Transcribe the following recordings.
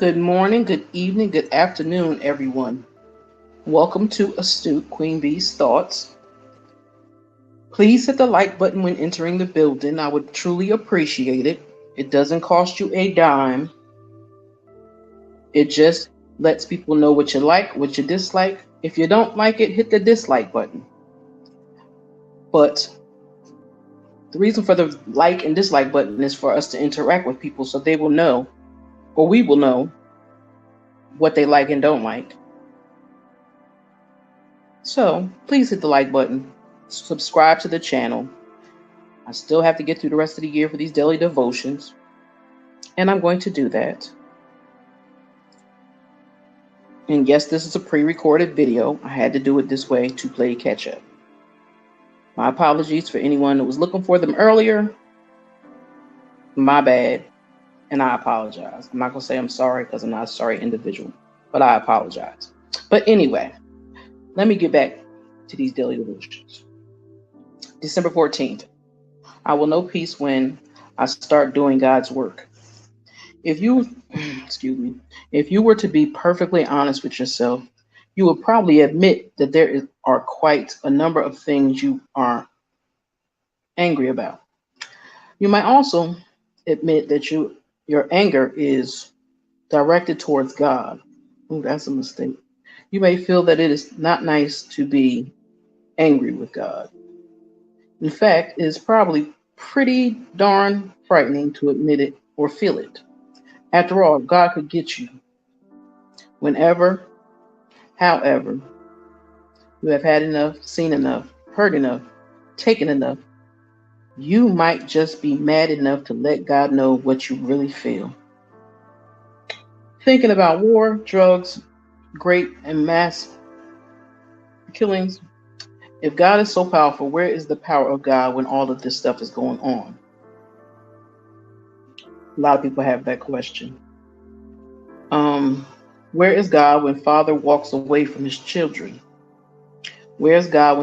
Good morning, good evening, good afternoon, everyone. Welcome to Astute Queen Bee's Thoughts. Please hit the like button when entering the building. I would truly appreciate it. It doesn't cost you a dime. It just lets people know what you like, what you dislike. If you don't like it, hit the dislike button. But the reason for the like and dislike button is for us to interact with people so they will know, or we will know, what they like and don't like. So please hit the like button, subscribe to the channel. I still have to get through the rest of the year for these daily devotions, and I'm going to do that. And yes, this is a pre-recorded video. I had to do it this way to play catch up. My apologies for anyone that was looking for them earlier. My bad, and I apologize. I'm not going to say I'm sorry because I'm not a sorry individual, but I apologize. But anyway, let me get back to these daily devotions. December 14th. I will know peace when I start doing God's work. If you, excuse me, if you were to be perfectly honest with yourself, you would probably admit that are quite a number of things you are angry about. You might also admit that your anger is directed towards God. Oh, that's a mistake. You may feel that it is not nice to be angry with God. In fact, it is probably pretty darn frightening to admit it or feel it. After all, God could get you whenever, however, you have had enough, seen enough, heard enough, taken enough. You might just be mad enough to let God know what you really feel. Thinking about war, drugs, great and mass killings. If God is so powerful, where is the power of God when all of this stuff is going on? A lot of people have that question. Where is God when father walks away from his children? Where is God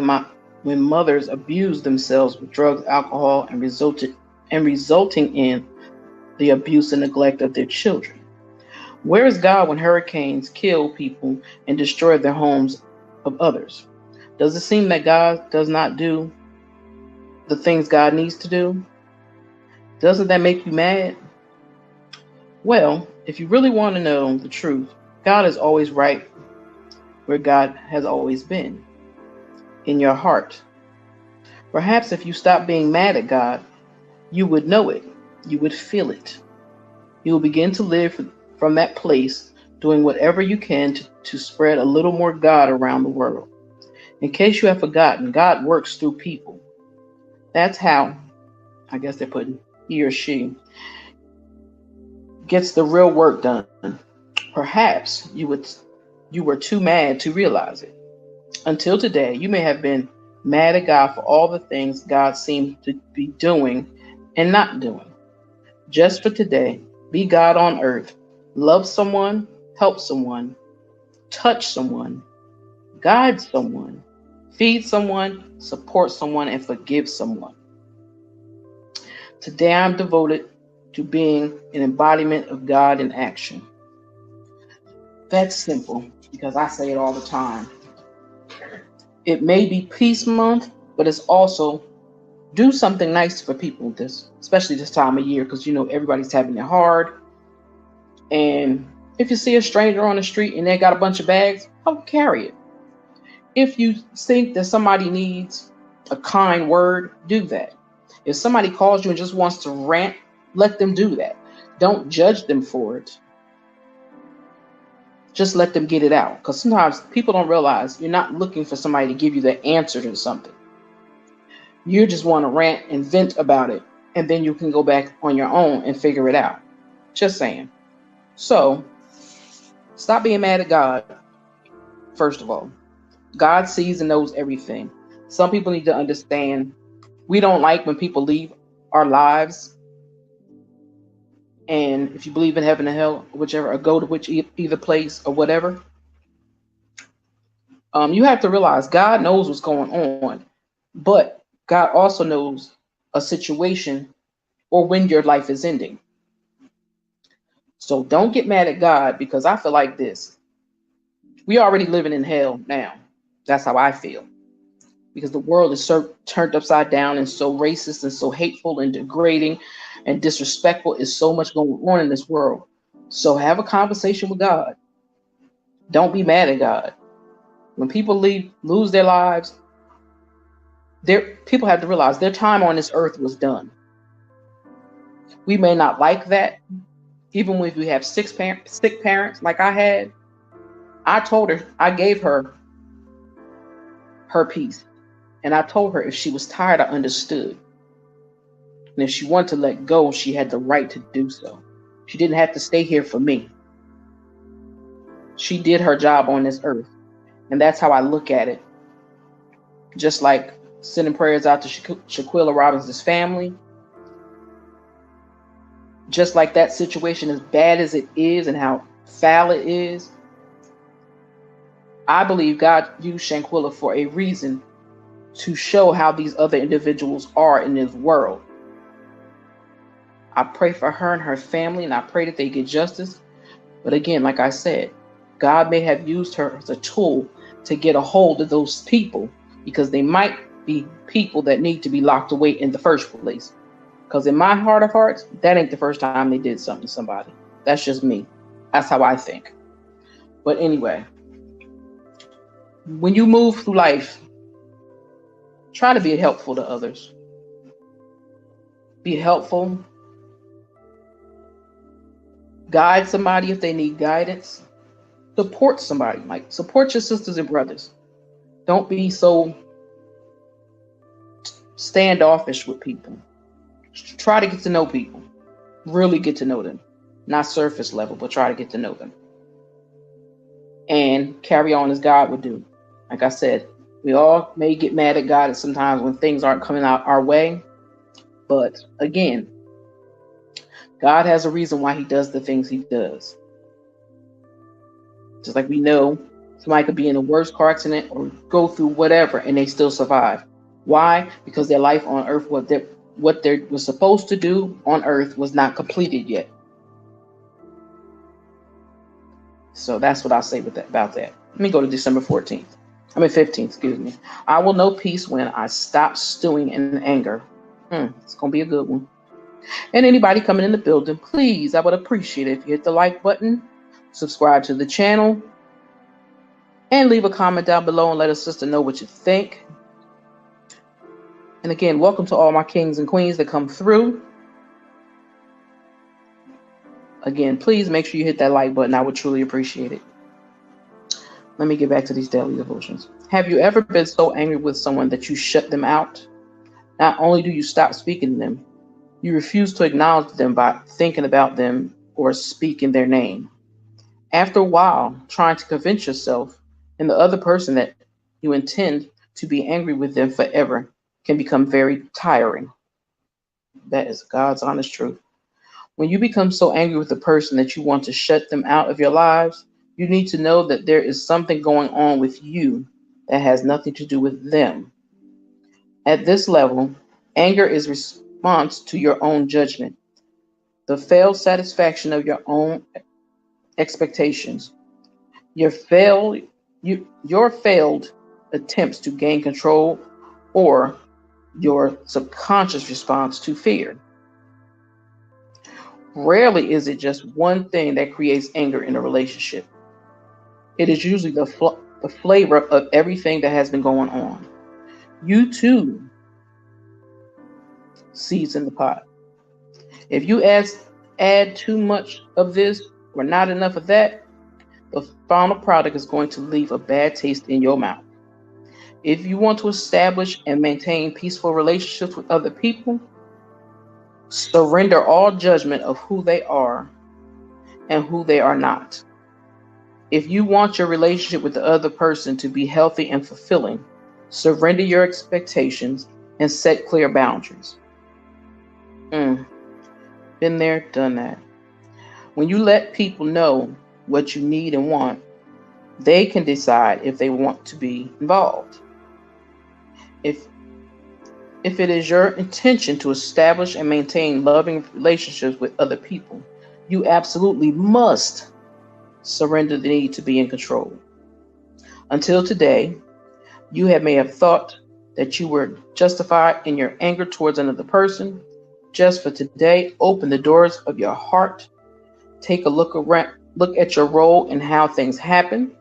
when mothers abuse themselves with drugs, alcohol, and resulting in the abuse and neglect of their children? Where is God when hurricanes kill people and destroy their homes of others? Does it seem that God does not do the things God needs to do? Doesn't that make you mad? Well, if you really want to know the truth, God is always right where God has always been, in your heart. Perhaps if you stop being mad at God, you would know it. You would feel it. You will begin to live from that place, doing whatever you can to spread a little more God around the world. In case you have forgotten, God works through people. That's how, I guess they're putting he or she, gets the real work done. Perhaps you were too mad to realize it. Until today, you may have been mad at God for all the things God seems to be doing and not doing. Just for today, be God on earth. Love someone, help someone, touch someone, guide someone, feed someone, support someone, and forgive someone. Today, I'm devoted to being an embodiment of God in action. That's simple because I say it all the time. It may be Peace Month, but it's also do something nice for people especially this time of year, because everybody's having it hard. And if you see a stranger on the street and they got a bunch of bags, help carry it. If you think that somebody needs a kind word, do that. If somebody calls you and just wants to rant, let them do that. Don't judge them for it. Just let them get it out. Because sometimes people don't realize you're not looking for somebody to give you the answer to something. You just want to rant and vent about it, and then you can go back on your own and figure it out. Just saying. So, stop being mad at God, first of all. God sees and knows everything. Some people need to understand we don't like when people leave our lives. And if you believe in heaven and hell, whichever, or go to either place or whatever, you have to realize God knows what's going on, but God also knows a situation or when your life is ending. So don't get mad at God, because I feel like this. We already living in hell now. That's how I feel. Because the world is so turned upside down and so racist and so hateful and degrading and disrespectful. Is so much going on in this world. So have a conversation with God. Don't be mad at God. When people lose their lives, people have to realize their time on this earth was done. We may not like that. Even if we have sick parents like I had, I gave her peace. And I told her if she was tired, I understood. And if she wanted to let go, she had the right to do so. She didn't have to stay here for me. She did her job on this earth. And that's how I look at it. Just like sending prayers out to Shaquilla Robinson's family. Just like that situation, as bad as it is and how foul it is, I believe God used Shanquilla for a reason, to show how these other individuals are in this world. I pray for her and her family, and I pray that they get justice. But again, like I said, God may have used her as a tool to get a hold of those people, because they might be people that need to be locked away in the first place. Because in my heart of hearts, that ain't the first time they did something to somebody. That's just me. That's how I think. But anyway, when you move through life, try to be helpful to others. Be helpful. Guide somebody if they need guidance. Support somebody. Like, support your sisters and brothers. Don't be so standoffish with people. Try to get to know people. Really get to know them. Not surface level, but try to get to know them. And carry on as God would do. Like I said, we all may get mad at God sometimes when things aren't coming out our way. But again, God has a reason why he does the things he does. Just like we know, somebody could be in a worse car accident or go through whatever and they still survive. Why? Because their life on earth, what they were supposed to do on earth, was not completed yet. So that's what I'll say about that. Let me go to December 15th, excuse me. I will know peace when I stop stewing in anger. It's going to be a good one. And anybody coming in the building, please, I would appreciate it if you hit the like button, subscribe to the channel, and leave a comment down below and let a sister know what you think. And again, welcome to all my kings and queens that come through. Again, please make sure you hit that like button. I would truly appreciate it. Let me get back to these daily devotions. Have you ever been so angry with someone that you shut them out? Not only do you stop speaking to them, you refuse to acknowledge them by thinking about them or speaking their name. After a while, trying to convince yourself and the other person that you intend to be angry with them forever can become very tiring. That is God's honest truth. When you become so angry with the person that you want to shut them out of your lives, you need to know that there is something going on with you that has nothing to do with them. At this level, anger is response to your own judgment, the failed satisfaction of your own expectations, your failed attempts to gain control, or your subconscious response to fear. Rarely is it just one thing that creates anger in a relationship. It is usually the flavor of everything that has been going on. You too seeds in the pot. If you add too much of this or not enough of that, the final product is going to leave a bad taste in your mouth. If you want to establish and maintain peaceful relationships with other people, surrender all judgment of who they are and who they are not. If you want your relationship with the other person to be healthy and fulfilling, surrender your expectations and set clear boundaries. Been there, done that. When you let people know what you need and want, they can decide if they want to be involved. If it is your intention to establish and maintain loving relationships with other people, You absolutely must surrender the need to be in control. Until today, you may have thought that you were justified in your anger towards another person. Just for today, open the doors of your heart. Take a look at your role and how things happen.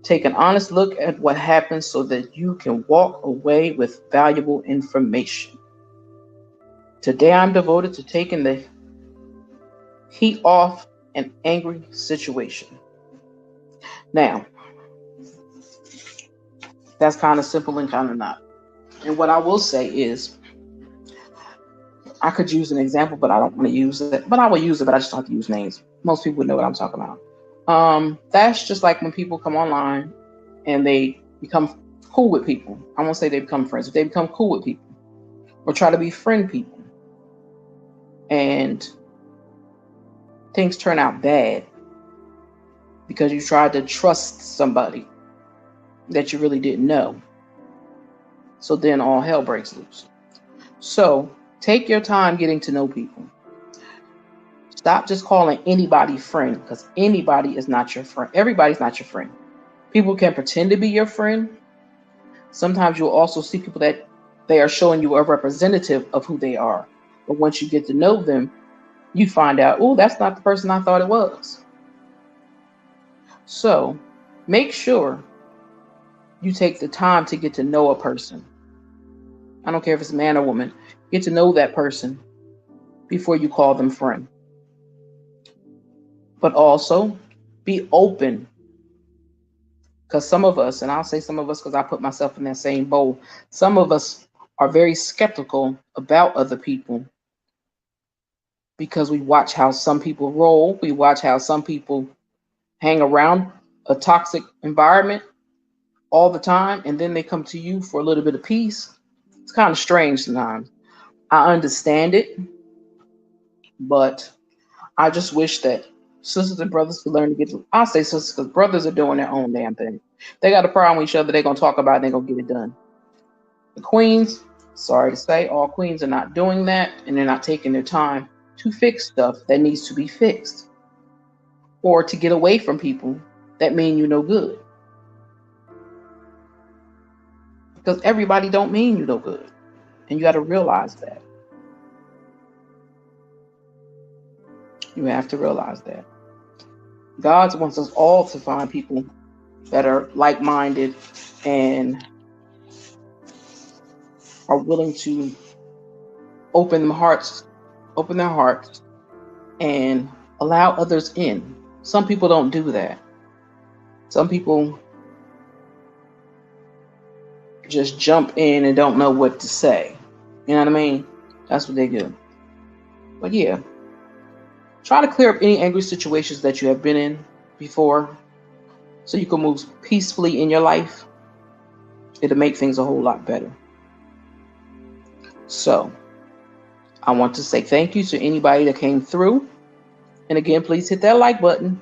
Take an honest look at what happened so that you can walk away with valuable information. Today, I'm devoted to taking the heat off an angry situation. Now, that's kind of simple and kind of not. And what I will say is, I could use an example, but I don't want to use it. But I will use it, but I just don't have to use names. Most people would know what I'm talking about. That's just like when people come online and they become cool with people. I won't say they become friends, but they become cool with people or try to befriend people. And things turn out bad because you tried to trust somebody that you really didn't know. So then all hell breaks loose. So take your time getting to know people. Stop just calling anybody friend, because anybody is not your friend. Everybody's not your friend. People can pretend to be your friend. Sometimes you'll also see people that they are showing you a representative of who they are. But once you get to know them, you find out, oh, that's not the person I thought it was. So make sure you take the time to get to know a person. I don't care if it's a man or woman. Get to know that person before you call them friend. But also be open. Because some of us, and I'll say some of us because I put myself in that same bowl, some of us are very skeptical about other people because we watch how some people roll. We watch how some people hang around a toxic environment all the time, and then they come to you for a little bit of peace. It's kind of strange sometimes. I understand it, but I just wish that sisters and brothers could learn to get to, I'll say sisters because brothers are doing their own damn thing. They got a problem with each other, they're going to talk about it, they're going to get it done. The queens, sorry to say, all queens are not doing that, and they're not taking their time to fix stuff that needs to be fixed or to get away from people that mean you no good. Because everybody don't mean you no good, and you got to realize that. You have to realize that. God wants us all to find people that are like-minded and are willing to open their hearts and allow others in. Some people don't do that. Some people just jump in and don't know what to say. You know what I mean? That's what they do. But yeah, try to clear up any angry situations that you have been in before so you can move peacefully in your life. It'll make things a whole lot better. So I want to say thank you to anybody that came through. And again, please hit that like button.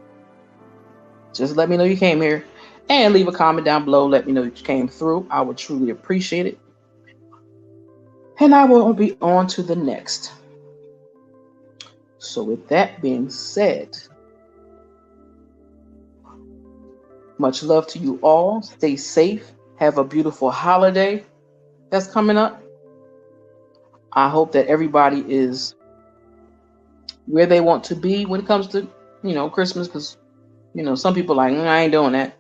Just let me know you came here. And leave a comment down below. Let me know you came through. I would truly appreciate it. And I will be on to the next. So with that being said, much love to you all. Stay safe. Have a beautiful holiday that's coming up. I hope that everybody is where they want to be when it comes to, Christmas. Because, some people are like, I ain't doing that.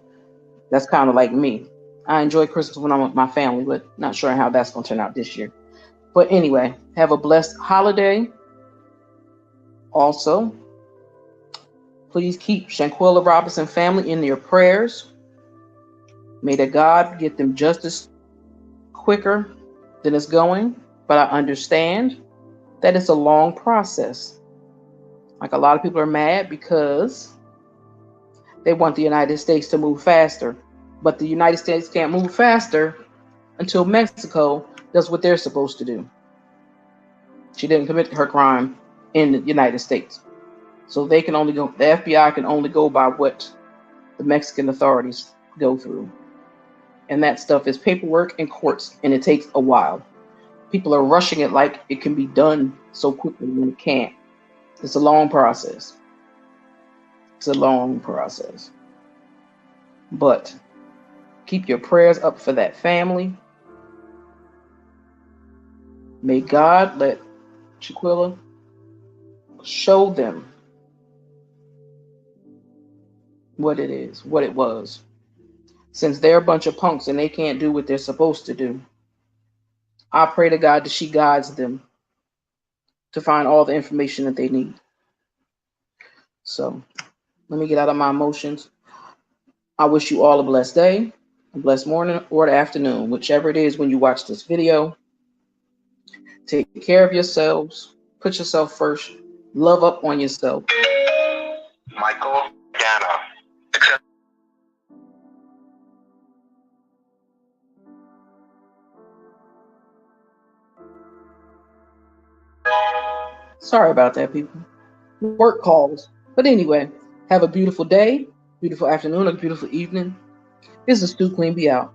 That's kind of like me. I enjoy Christmas when I'm with my family, but not sure how that's going to turn out this year. But anyway, have a blessed holiday. Also, please keep Shanquella Robinson family in your prayers. May the God get them justice quicker than it's going. But I understand that it's a long process. Like a lot of people are mad because they want the United States to move faster. But the United States can't move faster until Mexico does what they're supposed to do. She didn't commit her crime in the United States. So the FBI can only go by what the Mexican authorities go through. And that stuff is paperwork and courts, and it takes a while. People are rushing it like it can be done so quickly when it can't. It's a long process. It's a long process. But keep your prayers up for that family. May God let Chiquilla show them what it is, what it was. Since they're a bunch of punks and they can't do what they're supposed to do, I pray to God that she guides them to find all the information that they need. So let me get out of my emotions. I wish you all a blessed day, a blessed morning, or the afternoon, whichever it is when you watch this video. Take care of yourselves. Put yourself first. Love up on yourself. Michael Dana. Sorry about that, people. Work calls. But anyway, have a beautiful day, beautiful afternoon, or beautiful evening. This is Stu Queen. Be out.